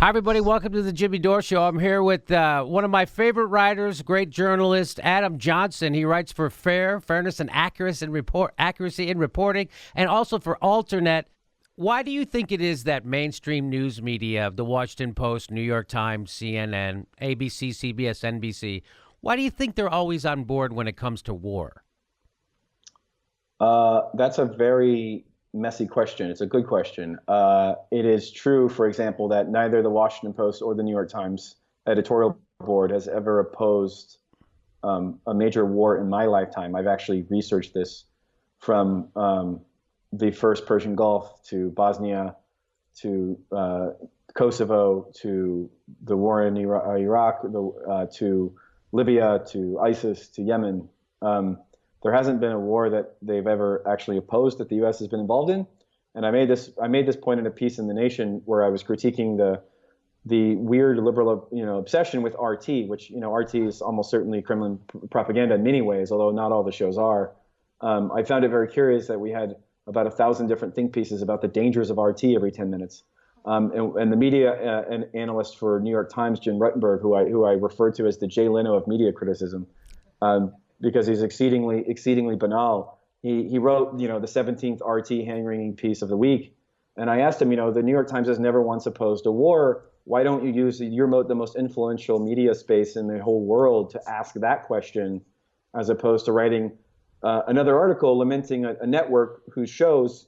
Hi, everybody. Welcome to the Jimmy Dore Show. I'm here with one of my favorite writers, great journalist, Adam Johnson. He writes for Fairness and Accuracy in Reporting, and also for Alternet. Why do you think it is that mainstream news media, the Washington Post, New York Times, CNN, ABC, CBS, NBC, why do you think they're always on board when it comes to war? That's a very messy question. It's a good question. It is true, for example, that neither the Washington Post or the New York Times editorial board has ever opposed a major war in my lifetime. I've actually researched this from the first Persian Gulf to Bosnia to Kosovo to the war in Iraq to Libya to ISIS to Yemen. There hasn't been a war that they've ever actually opposed that the U.S. has been involved in. And I made this point in a piece in The Nation where I was critiquing the weird liberal obsession with RT, which RT is almost certainly Kremlin propaganda in many ways, although not all the shows are. I found it very curious that we had about 1,000 different think pieces about the dangers of RT every 10 minutes. And the media analyst for New York Times, Jim Ruttenberg, who I refer to as the Jay Leno of media criticism, because he's exceedingly banal. He wrote, the 17th RT hand-wringing piece of the week. And I asked him, the New York Times has never once opposed a war. Why don't you use the most influential media space in the whole world to ask that question, as opposed to writing another article lamenting a network whose shows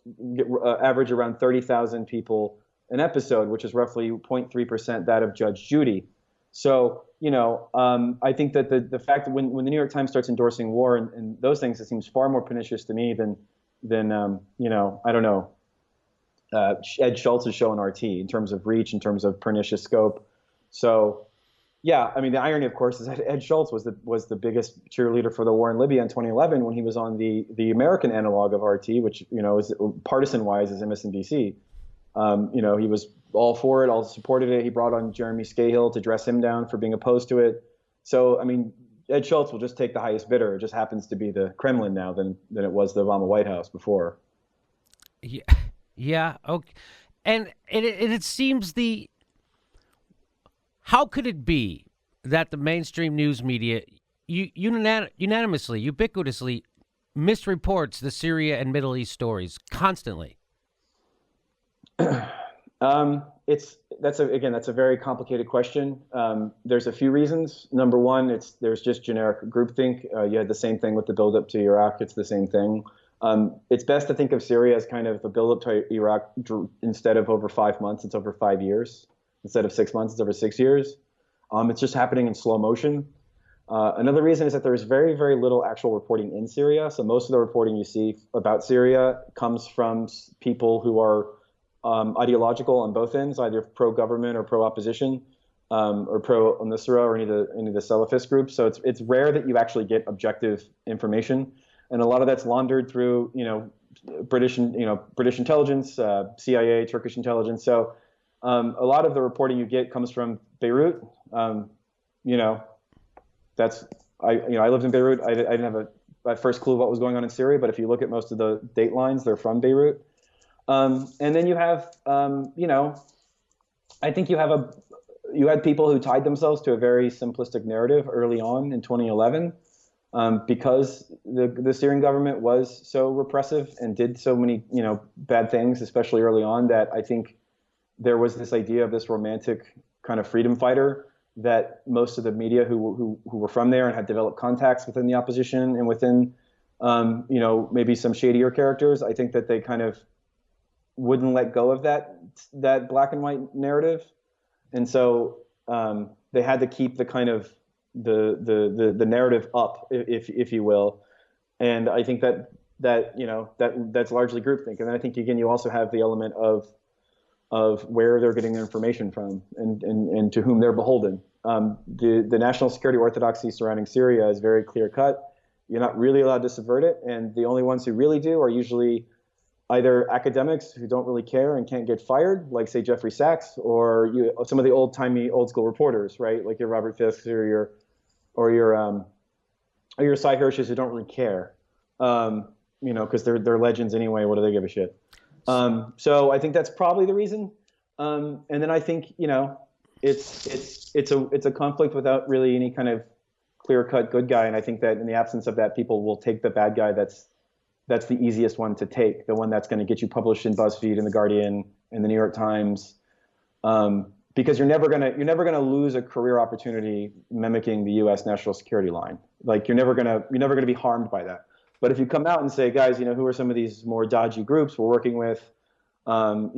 average around 30,000 people an episode, which is roughly 0.3% that of Judge Judy. So, I think that the fact that when the New York Times starts endorsing war and those things, it seems far more pernicious to me than I don't know, Ed Schultz's show on RT in terms of reach, in terms of pernicious scope. So, yeah, I mean, the irony, of course, is that Ed Schultz was the biggest cheerleader for the war in Libya in 2011 when he was on the American analog of RT, which is partisan-wise is MSNBC. He was all for it, all supported it. He brought on Jeremy Scahill to dress him down for being opposed to it. So, I mean, Ed Schultz will just take the highest bidder. It just happens to be the Kremlin now than it was the Obama White House before. Yeah. Okay. And it seems how could it be that the mainstream news media unanimously, ubiquitously misreports the Syria and Middle East stories constantly? That's a very complicated question. There's a few reasons. Number one, there's just generic groupthink. You had the same thing with the buildup to Iraq. It's the same thing. It's best to think of Syria as kind of the buildup to Iraq. Instead of over 5 months, it's over 5 years. Instead of 6 months, it's over 6 years. It's just happening in slow motion. Another reason is that there's very, very little actual reporting in Syria. So most of the reporting you see about Syria comes from people who are ideological on both ends, either pro-government or pro-opposition, or pro-Nusra or any of the Salafist groups. So it's rare that you actually get objective information, and a lot of that's laundered through British intelligence, CIA, Turkish intelligence. So a lot of the reporting you get comes from Beirut. I lived in Beirut. I didn't have a first clue what was going on in Syria, but if you look at most of the date lines, they're from Beirut. And then you have, I think you had people who tied themselves to a very simplistic narrative early on in 2011, because the Syrian government was so repressive and did so many, bad things, especially early on, that I think there was this idea of this romantic kind of freedom fighter that most of the media who were from there and had developed contacts within the opposition and within, maybe some shadier characters, I think that they kind of wouldn't let go of that black and white narrative, and so they had to keep the kind of the narrative up, if you will, and I think that's largely groupthink. And then I think again you also have the element of where they're getting their information from and to whom they're beholden. The national security orthodoxy surrounding Syria is very clear cut. You're not really allowed to subvert it, and the only ones who really do are usually either academics who don't really care and can't get fired, like say Jeffrey Sachs, or some of the old school reporters, right? Like your Robert Fisk or your Cy Hirsch's who don't really care, because they're legends anyway. What do they give a shit? So I think that's probably the reason. And then I think, it's a conflict without really any kind of clear-cut good guy. And I think that in the absence of that, people will take the bad guy that's the easiest one to take, the one that's going to get you published in BuzzFeed and The Guardian and the New York Times, because you're never gonna lose a career opportunity mimicking the U.S. national security line. Like you're never gonna be harmed by that. But if you come out and say, guys, who are some of these more dodgy groups we're working with? What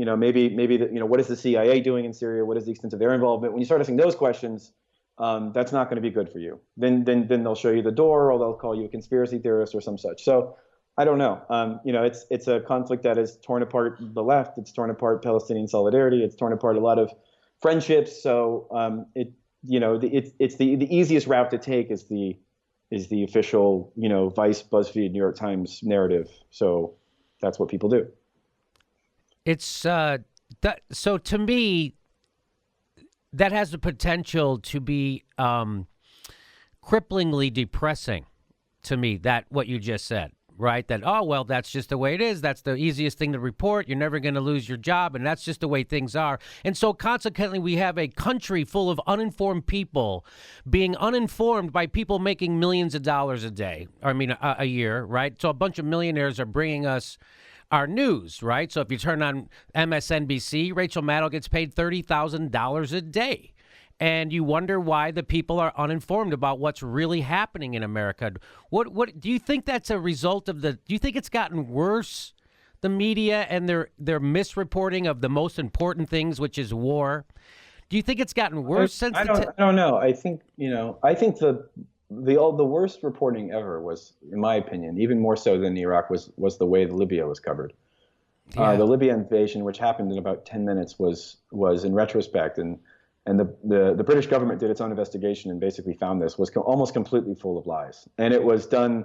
is the CIA doing in Syria? What is the extent of their involvement? When you start asking those questions, that's not going to be good for you. Then they'll show you the door, or they'll call you a conspiracy theorist or some such. So I don't know. It's a conflict that has torn apart the left. It's torn apart Palestinian solidarity. It's torn apart a lot of friendships. So it's the easiest route to take is the official Vice, BuzzFeed, New York Times narrative. So that's what people do. It's so to me, that has the potential to be cripplingly depressing to me, that what you just said, right? That, oh, well, that's just the way it is. That's the easiest thing to report. You're never going to lose your job, and that's just the way things are. And so consequently, we have a country full of uninformed people being uninformed by people making millions of dollars a year, right? So a bunch of millionaires are bringing us our news, right? So if you turn on MSNBC, Rachel Maddow gets paid $30,000 a day. And you wonder why the people are uninformed about what's really happening in America. What do you think that's a result of do you think it's gotten worse, the media and their misreporting of the most important things, which is war? Do you think it's gotten worse since I don't know. I think the worst reporting ever was, in my opinion, even more so than Iraq, was the way Libya was covered. Yeah. The Libya invasion, which happened in about 10 minutes, was in retrospect, and the British government did its own investigation and basically found this was almost completely full of lies, and it was done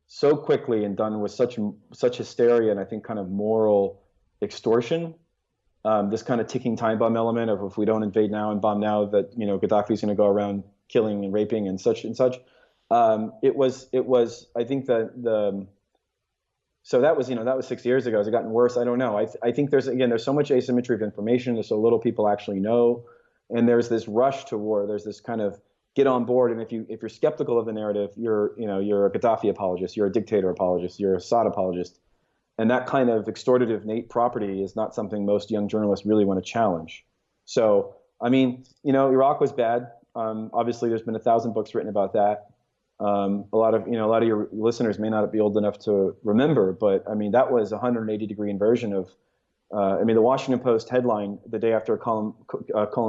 so quickly and done with such hysteria and I think kind of moral extortion. This kind of ticking time bomb element of, if we don't invade now and bomb now, that Gaddafi's going to go around killing and raping and such and such. It was I think so that was 6 years ago. Has it gotten worse? I don't know. I think there's so much asymmetry of information. There's so little people actually know, and there's this rush to war. There's this kind of get on board, and if you're skeptical of the narrative, you're a Gaddafi apologist, you're a dictator apologist, you're a Assad apologist, and that kind of extortative Nate property is not something most young journalists really want to challenge. So I mean, Iraq was bad. Obviously, there's been 1,000 books written about that. A lot of your listeners may not be old enough to remember, but I mean, that was a 180-degree inversion of. The Washington Post headline the day after Colin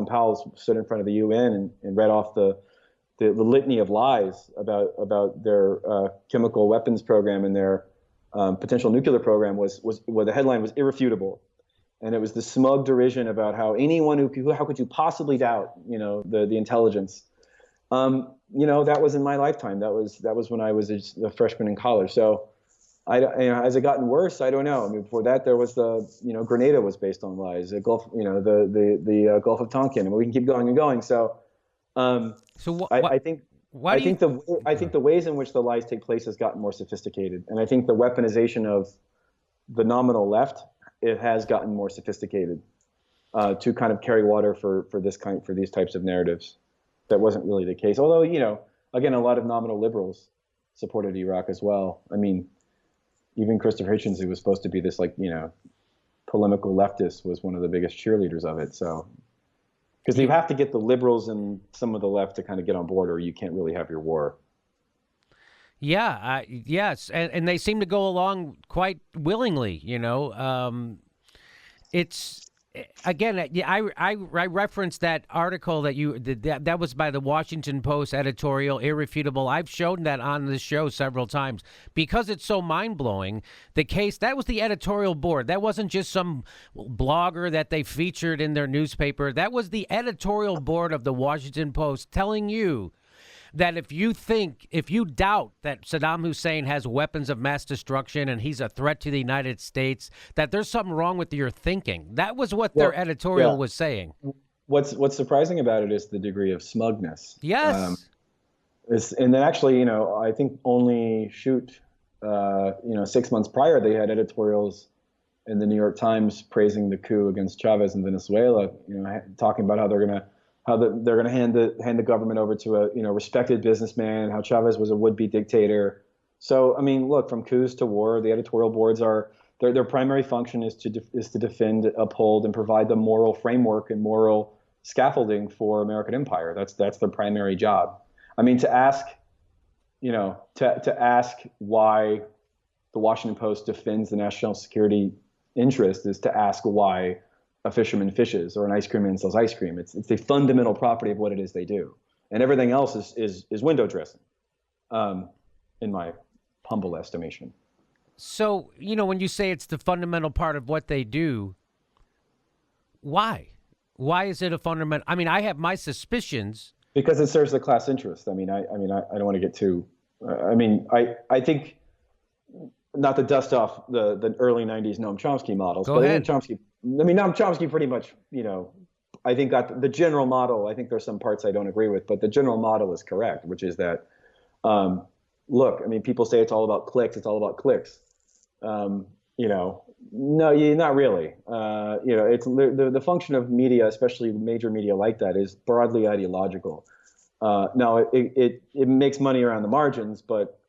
Powell stood in front of the UN and read off the litany of lies about their chemical weapons program and their potential nuclear program was the headline was irrefutable. And it was the smug derision about how how could you possibly doubt, the intelligence. That was in my lifetime. That was when I was a freshman in college. So, has it gotten worse? I don't know. I mean, before that, there was Grenada was based on lies. The Gulf, the Gulf of Tonkin, and we can keep going and going. So, I think the ways in which the lies take place has gotten more sophisticated, and I think the weaponization of the nominal left, it has gotten more sophisticated to kind of carry water for these types of narratives. That wasn't really the case. Although, again, a lot of nominal liberals supported Iraq as well. I mean, even Christopher Hitchens, who was supposed to be this polemical leftist, was one of the biggest cheerleaders of it. So, because you have to get the liberals and some of the left to kind of get on board, or you can't really have your war. Yeah, yes, and they seem to go along quite willingly. It's again, I referenced that article that was by the Washington Post editorial, irrefutable. I've shown that on this show several times because it's so mind-blowing. The case, that was the editorial board. That wasn't just some blogger that they featured in their newspaper. That was the editorial board of the Washington Post telling you that if you doubt that Saddam Hussein has weapons of mass destruction and he's a threat to the United States, that there's something wrong with your thinking. That was what their editorial was saying. What's surprising about it is the degree of smugness. Yes. And then actually, I think only 6 months prior, they had editorials in the New York Times praising the coup against Chavez in Venezuela, talking about how they're gonna hand the government over to a respected businessman, how Chavez was a would-be dictator. So I mean, look, from coups to war, the editorial boards are their primary function is to defend, uphold, and provide the moral framework and moral scaffolding for American empire. That's their primary job. I mean, to ask why the Washington Post defends the national security interest is to ask why a fisherman fishes or an ice cream man sells ice cream. It's the fundamental property of what it is they do, and everything else is window dressing, in my humble estimation. So, when you say it's the fundamental part of what they do, why? Why is it a fundamental? I mean, I have my suspicions. Because it serves the class interest. I don't want to get too. I think, not to dust off the early '90s Noam Chomsky models. Go ahead. Noam Chomsky pretty much, I think got the general model. I think there's some parts I don't agree with, but the general model is correct, which is that, look, people say it's all about clicks. It's all about clicks. No, not really. It's the function of media, especially major media like that, is broadly ideological. Now it makes money around the margins, but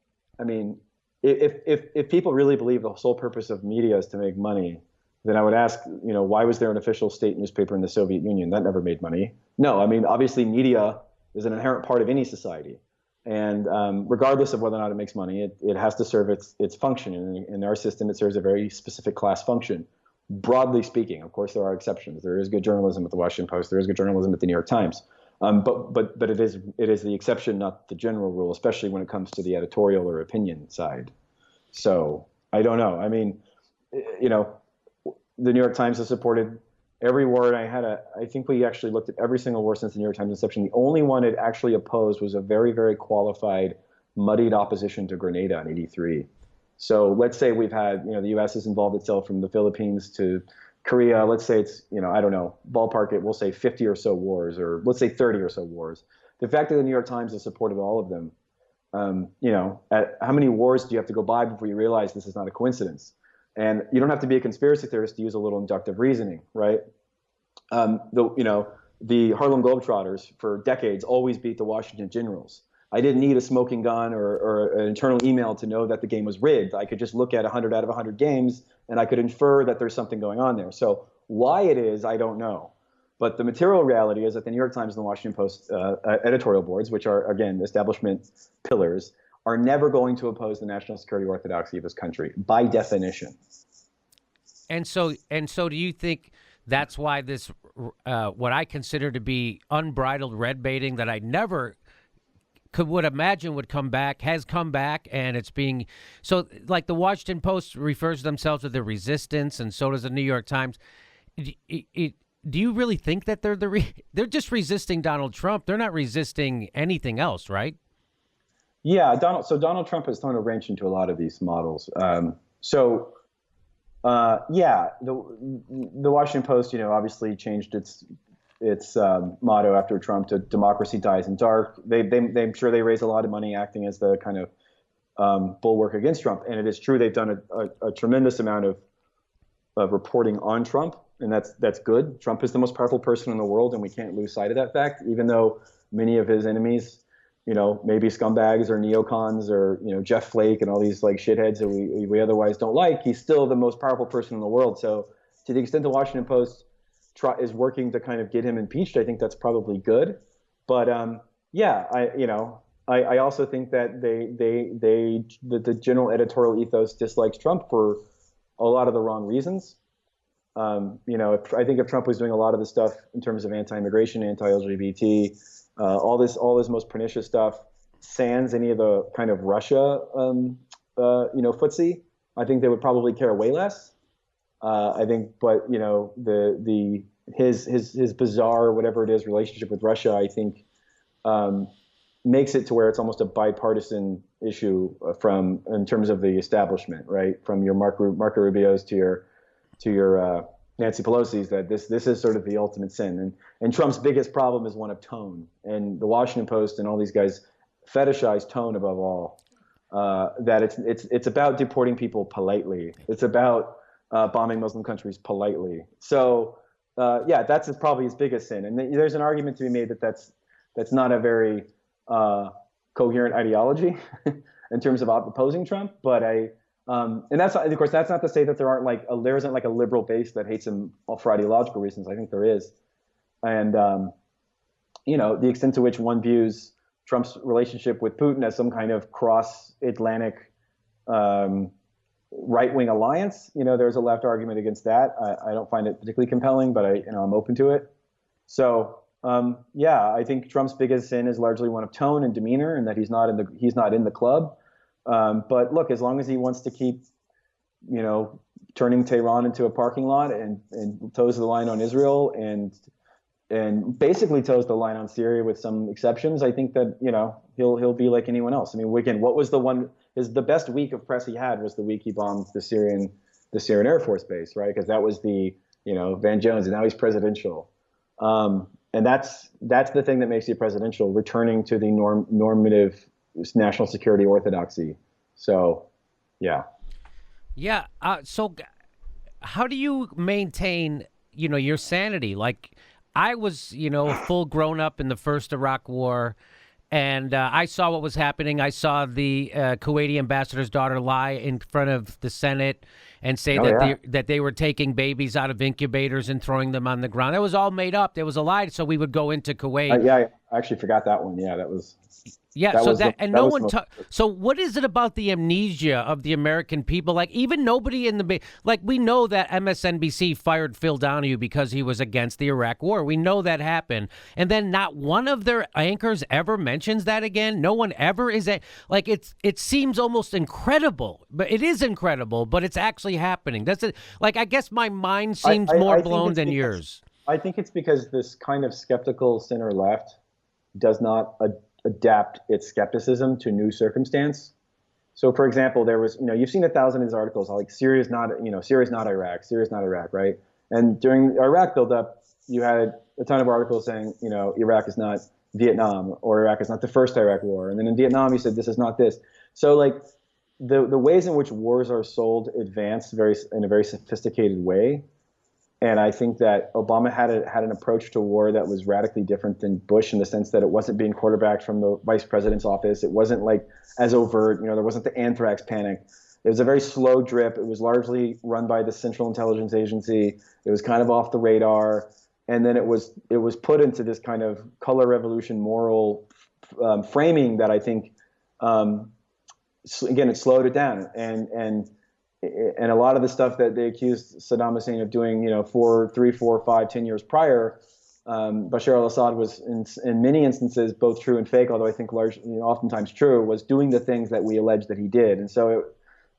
if people really believe the sole purpose of media is to make money, then I would ask, why was there an official state newspaper in the Soviet Union? That never made money. No, obviously media is an inherent part of any society. And regardless of whether or not it makes money, it has to serve its function. And in our system, it serves a very specific class function. Broadly speaking, of course, there are exceptions. There is good journalism at the Washington Post. There is good journalism at the New York Times. But it is the exception, not the general rule, especially when it comes to the editorial or opinion side. So I don't know. The New York Times has supported every war. I think we actually looked at every single war since the New York Times inception. The only one it actually opposed was a very, very qualified, muddied opposition to Grenada in '83. So let's say we've had, the U.S. has involved itself from the Philippines to Korea. Let's say it's, I don't know, ballpark it, we'll say 50 or so wars, or let's say 30 or so wars. The fact that the New York Times has supported all of them, at how many wars do you have to go by before you realize this is not a coincidence? And you don't have to be a conspiracy theorist to use a little inductive reasoning, right? The Harlem Globetrotters for decades always beat the Washington Generals. I didn't need a smoking gun or an internal email to know that the game was rigged. I could just look at 100 out of 100 games and I could infer that there's something going on there. So why it is, I don't know. But the material reality is that the New York Times and the Washington Post editorial boards, which are, again, establishment pillars, are never going to oppose the national security orthodoxy of this country by definition. And so do you think that's why this, what I consider to be unbridled red baiting that I never would imagine would come back, has come back, and it's being, so like the Washington Post refers to themselves as the resistance, and so does the New York Times. Do you really think that they're just resisting Donald Trump? They're not resisting anything else, right? Yeah, Donald Trump has thrown a wrench into a lot of these models. The Washington Post, obviously changed its motto after Trump to "Democracy dies in dark." I'm sure they raise a lot of money acting as the kind of bulwark against Trump, and it is true they've done a tremendous amount of reporting on Trump, and that's good. Trump is the most powerful person in the world, and we can't lose sight of that fact, even though many of his enemies, maybe scumbags or neocons or, Jeff Flake and all these like shitheads that we otherwise don't like, he's still the most powerful person in the world. So to the extent the Washington Post is working to kind of get him impeached, I think that's probably good. But I also think that the general editorial ethos dislikes Trump for a lot of the wrong reasons. I think if Trump was doing a lot of the stuff in terms of anti-immigration, anti-LGBT, all this most pernicious stuff, sans any of the kind of Russia, footsie, I think they would probably care way less. I think, but his bizarre, whatever it is, relationship with Russia, I think, makes it to where it's almost a bipartisan issue in terms of the establishment, right? From your Marco Rubio's to your Nancy Pelosi's, that this is sort of the ultimate sin. And Trump's biggest problem is one of tone. And the Washington Post and all these guys fetishize tone above all. That it's about deporting people politely. It's about bombing Muslim countries politely. So yeah, that's probably his biggest sin. And there's an argument to be made that that's not a very coherent ideology in terms of opposing Trump. But and that's, of course, that's not to say that there isn't like a liberal base that hates him for ideological reasons. I think there is. And the extent to which one views Trump's relationship with Putin as some kind of cross-Atlantic right-wing alliance, there's a left argument against that. I don't find it particularly compelling, but I'm open to it. So yeah, I think Trump's biggest sin is largely one of tone and demeanor, and that he's not in the club. But look, as long as he wants to keep, turning Tehran into a parking lot and toes the line on Israel and basically toes the line on Syria with some exceptions, I think that he'll be like anyone else. I mean, again, what was the best week of press he had was the week he bombed the Syrian Air Force base, right? Because that was the Van Jones, and now he's presidential. And that's the thing that makes you presidential, returning to the normative national security orthodoxy. So, yeah. Yeah. So how do you maintain, your sanity? Like, I was, full grown up in the first Iraq War, and I saw what was happening. I saw the Kuwaiti ambassador's daughter lie in front of the Senate and say that they were taking babies out of incubators and throwing them on the ground. That was all made up. There was a lie. So we would go into Kuwait. Yeah, I actually forgot that one. Yeah, that was. Yeah, so what is it about the amnesia of the American people? Like, even nobody we know that MSNBC fired Phil Donahue because he was against the Iraq War. We know that happened. And then not one of their anchors ever mentions that again. No one ever it seems almost incredible, but it is incredible, but it's actually happening. That's it. Like, I guess my mind seems more blown than yours. I think it's because this kind of skeptical center left does not adapt its skepticism to new circumstance. So, for example, there was, you've seen 1,000 of these articles like Syria's not Iraq, right? And during Iraq buildup, you had a ton of articles saying, Iraq is not Vietnam, or Iraq is not the first Iraq war. And then in Vietnam, you said this is not this. So, like, the ways in which wars are sold advance in a very sophisticated way. And I think that Obama had an approach to war that was radically different than Bush, in the sense that it wasn't being quarterbacked from the vice president's office. It wasn't like as overt, there wasn't the anthrax panic. It was a very slow drip. It was largely run by the Central Intelligence Agency. It was kind of off the radar. And then it was put into this kind of color revolution moral framing that I think, again, it slowed it down. And a lot of the stuff that they accused Saddam Hussein of doing, 3, 4, 5, 10 years prior, Bashar al-Assad was in many instances both true and fake, although I think oftentimes true, was doing the things that we allege that he did. And so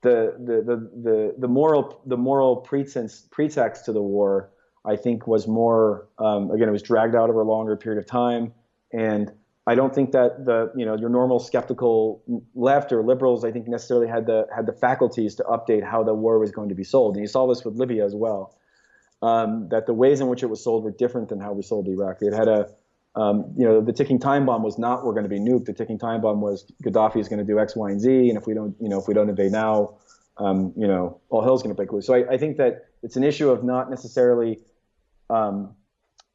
the moral pretext to the war, I think, was more, again, it was dragged out over a longer period of time. And I don't think that your normal skeptical left or liberals, I think, necessarily had the faculties to update how the war was going to be sold. And you saw this with Libya as well, that the ways in which it was sold were different than how we sold Iraq. It had the ticking time bomb was not, we're going to be nuked. The ticking time bomb was Gaddafi is going to do X, Y, and Z. And if we don't invade now, all hell's going to break loose. So I think that it's an issue of not necessarily,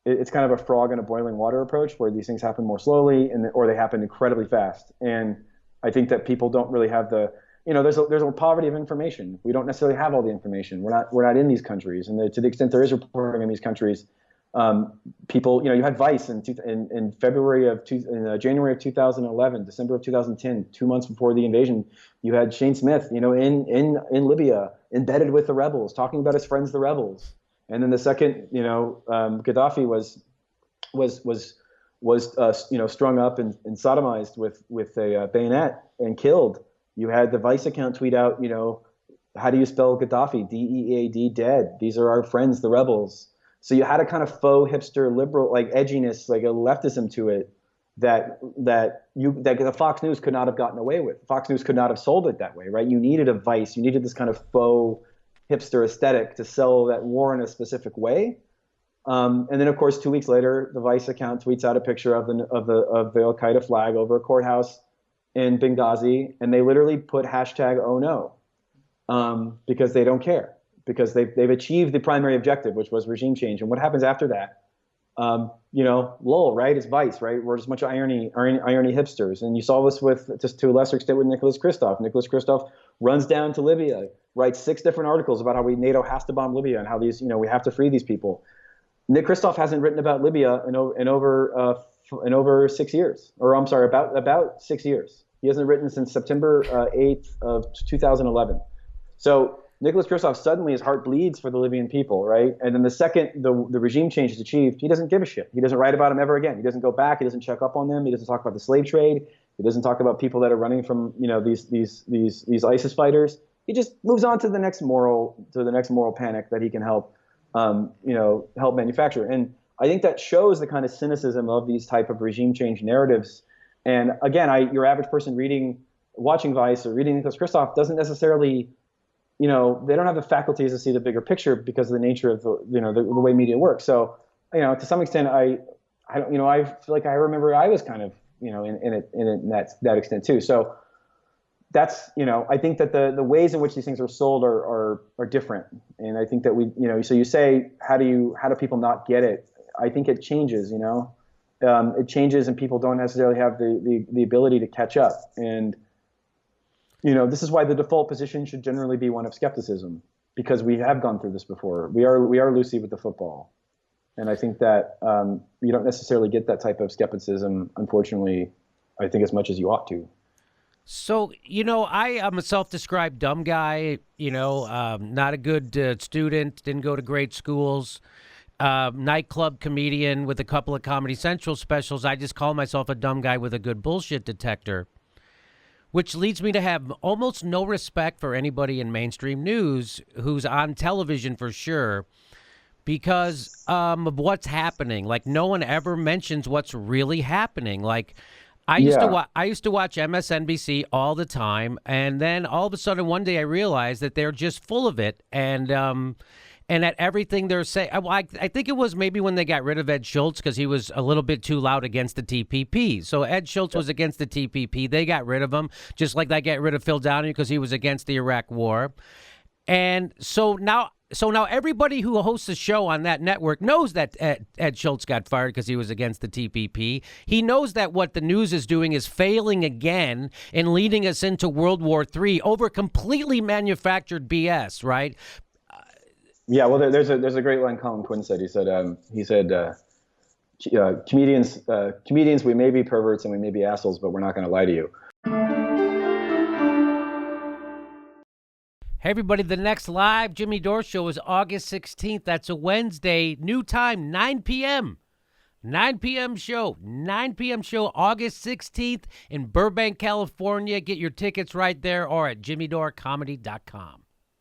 it's kind of a frog in a boiling water approach, where these things happen more slowly or they happen incredibly fast. And I think that people don't really have there's a poverty of information. We don't necessarily have all the information. We're not in these countries. And to the extent there is reporting in these countries, people, you had Vice in January of 2011, December of 2010, 2 months before the invasion, you had Shane Smith, in Libya, embedded with the rebels, talking about his friends, the rebels. And then the second, Gaddafi was strung up and sodomized with a bayonet and killed. You had the Vice account tweet out, how do you spell Gaddafi? D-E-A-D, dead. These are our friends, the rebels. So you had a kind of faux hipster liberal, like edginess, like a leftism to it that the Fox News could not have gotten away with. Fox News could not have sold it that way, right? You needed a Vice. You needed this kind of faux hipster aesthetic to sell that war in a specific way. And then, of course, 2 weeks later, the Vice account tweets out a picture of the Al-Qaeda flag over a courthouse in Benghazi, and they literally put hashtag #OhNo, because they don't care. because they've achieved the primary objective, which was regime change. And what happens after that? Lowell, right? It's Vice, right? We're just a bunch of irony hipsters. And you saw this with, just to a lesser extent, with Nicholas Kristof. Nicholas Kristof runs down to Libya, writes 6 different articles about how NATO has to bomb Libya and how these, we have to free these people. Nick Kristof hasn't written about Libya in over 6 years, or I'm sorry, about 6 years. He hasn't written since September 8th of 2011. So Nicholas Kristof, suddenly his heart bleeds for the Libyan people, right? And then the second the regime change is achieved, he doesn't give a shit. He doesn't write about them ever again. He doesn't go back. He doesn't check up on them. He doesn't talk about the slave trade. He doesn't talk about people that are running from these ISIS fighters. He just moves on to the next moral panic that he can help manufacture. And I think that shows the kind of cynicism of these type of regime change narratives. And again, your average person watching Vice or reading Nicholas Kristof doesn't necessarily, they don't have the faculties to see the bigger picture because of the nature of the way media works. So, to some extent, I feel like I remember I was kind of, in that extent too. So that's, I think that the ways in which these things are sold are different. And I think that so you say, how do people not get it? I think it changes, it changes and people don't necessarily have the ability to catch up. And, this is why the default position should generally be one of skepticism, because we have gone through this before. We are Lucy with the football. And I think that you don't necessarily get that type of skepticism, unfortunately, I think as much as you ought to. So, I am a self-described dumb guy, not a good student, didn't go to great schools, nightclub comedian with a couple of Comedy Central specials. I just call myself a dumb guy with a good bullshit detector, which leads me to have almost no respect for anybody in mainstream news who's on television for sure because of what's happening. Like, no one ever mentions what's really happening. Like, I used to watch MSNBC all the time, and then all of a sudden one day I realized that they're just full of it, and that everything they're saying. I think it was maybe when they got rid of Ed Schultz because he was a little bit too loud against the TPP. So Ed Schultz was against the TPP. They got rid of him, just like they got rid of Phil Downey because he was against the Iraq War. And so now everybody who hosts a show on that network knows that Ed Schultz got fired because he was against the TPP. He knows that what the news is doing is failing again and leading us into World War III over completely manufactured BS, right? Yeah, well, there's a great line Colin Quinn said. He said comedians, we may be perverts and we may be assholes, but we're not going to lie to you. Hey, everybody, the next live Jimmy Dore show is August 16th. That's a Wednesday. New time, 9 p.m. 9 p.m. show. 9 p.m. show, August 16th in Burbank, California. Get your tickets right there or at jimmydorcomedy.com.